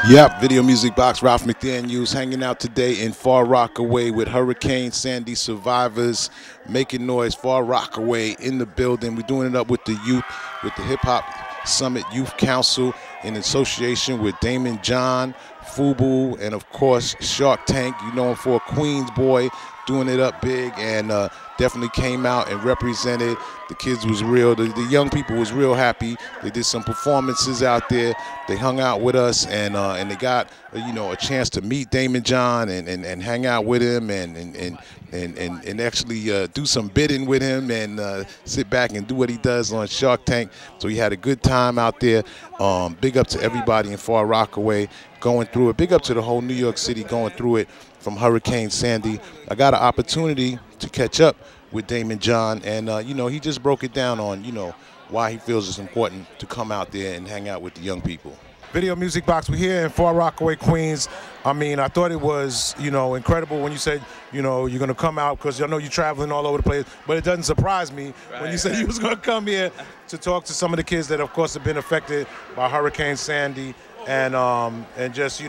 Yep, Video Music Box, Ralph McDaniels hanging out today in Far Rockaway with Hurricane Sandy survivors, making noise. Far Rockaway in the building. We're doing it up with the youth, with the Hip Hop Summit Youth Council in association with Daymond John, FUBU, and of course Shark Tank. You know him for a Queens boy, doing it up big, and definitely came out and represented. The kids was real. The young people was real happy. They did some performances out there. They hung out with us, and they got a chance to meet Daymond John and hang out with him and actually do some bidding with him and sit back and do what he does on Shark Tank. So he had a good time out there. Big up to everybody in Far Rockaway going through it. Big up to the whole New York City going through it from Hurricane Sandy. I got an opportunity to catch up with Daymond John, and he just broke it down on why he feels it's important to come out there and hang out with the young people. Video Music Box, we're here in Far Rockaway, Queens. I mean, I thought it was, incredible when you said, you're going to come out, because I know you're traveling all over the place, but it doesn't surprise me when you said you was going to come here to talk to some of the kids that, of course, have been affected by Hurricane Sandy, and just,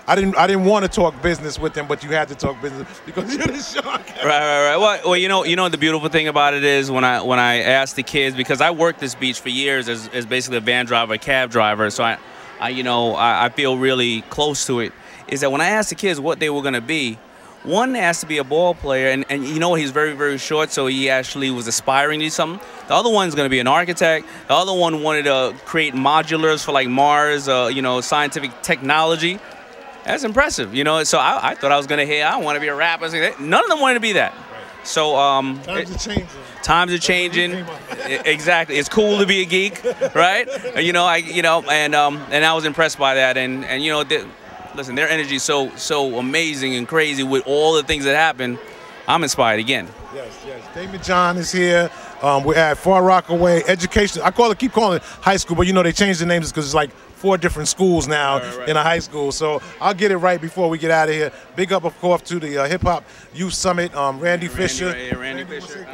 I didn't want to talk business with them, but you had to talk business because you're the Shark. Right. Well, you know the beautiful thing about it is when I asked the kids, because I worked this beach for years as basically a van driver, a cab driver, so I feel really close to it. Is that when I asked the kids what they were going to be, one asked to be a ball player, and he's very, very short, so he actually was aspiring to something. The other one's going to be an architect. The other one wanted to create modulars for like Mars, scientific technology. That's impressive, So I thought I was gonna hear, I want to be a rapper. None of them wanted to be that. Right. So times are changing. Times are changing. Exactly. It's cool to be a geek, right? And I was impressed by that. And listen, their energy is so amazing and crazy with all the things that happen. I'm inspired again. Yes. Daymond John is here. We're at Far Rockaway Education. Keep calling it high school, but they changed the names because it's like 4 different schools now in a high school. So I'll get it right before we get out of here. Big up, of course, to the Hip Hop Youth Summit, Randy Fisher. Randy Fisher.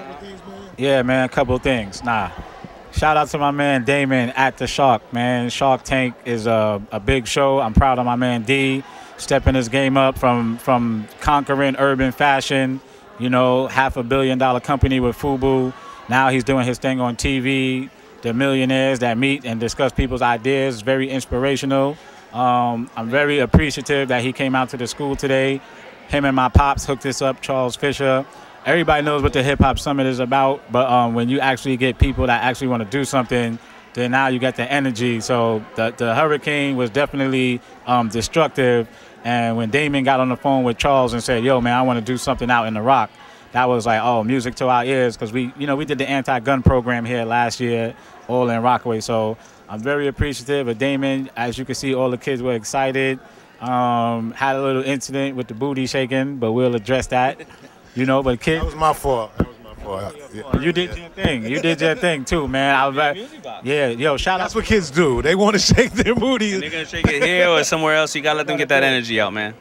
Yeah, man, a couple of things. Shout out to my man Daymond at the Shark, man. Shark Tank is a big show. I'm proud of my man D, stepping his game up from conquering urban fashion, $500 million company with FUBU. Now he's doing his thing on TV. The millionaires that meet and discuss people's ideas, very inspirational. I'm very appreciative that he came out to the school today. Him and my pops hooked this up, Charles Fisher. Everybody knows what the Hip Hop Summit is about, but when you actually get people that actually want to do something, then now you get the energy. So the hurricane was definitely destructive, and when Daymond got on the phone with Charles and said, yo, man, I want to do something out in the Rock, that was like, oh, music to our ears, because we did the anti-gun program here last year, all in Rockaway. So I'm very appreciative of Daymond. As you can see, all the kids were excited. Had a little incident with the booty shaking, but we'll address that. But kids. That was my fault. Yeah. You did your thing. You did your thing too, man. I was like, yeah, yo, shout out. That's what kids do. They want to shake their booty. And they're gonna shake it here or somewhere else. You gotta let them get that energy out, man.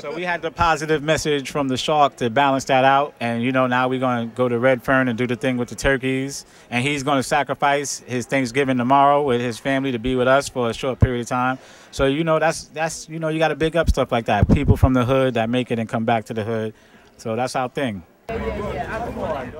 So we had the positive message from the Shark to balance that out, and now we're gonna go to Redfern and do the thing with the turkeys, and he's gonna sacrifice his Thanksgiving tomorrow with his family to be with us for a short period of time. So that's you gotta big up stuff like that. People from the hood that make it and come back to the hood. So that's our thing.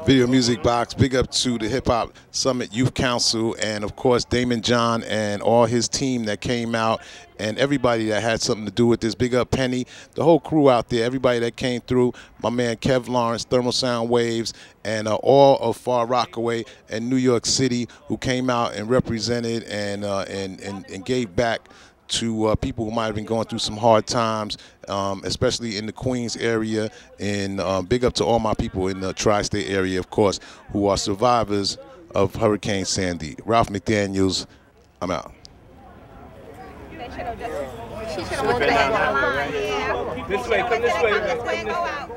Video Music Box, big up to the Hip Hop Summit Youth Council, and of course Daymond John and all his team that came out, and everybody that had something to do with this. Big up Penny, the whole crew out there, everybody that came through, my man Kev Lawrence, Thermal Sound Waves, and all of Far Rockaway and New York City who came out and represented and gave back to people who might have been going through some hard times, especially in the Queens area. And big up to all my people in the tri-state area, of course, who are survivors of Hurricane Sandy. Ralph McDaniels, I'm out. This way, come this way. Go out.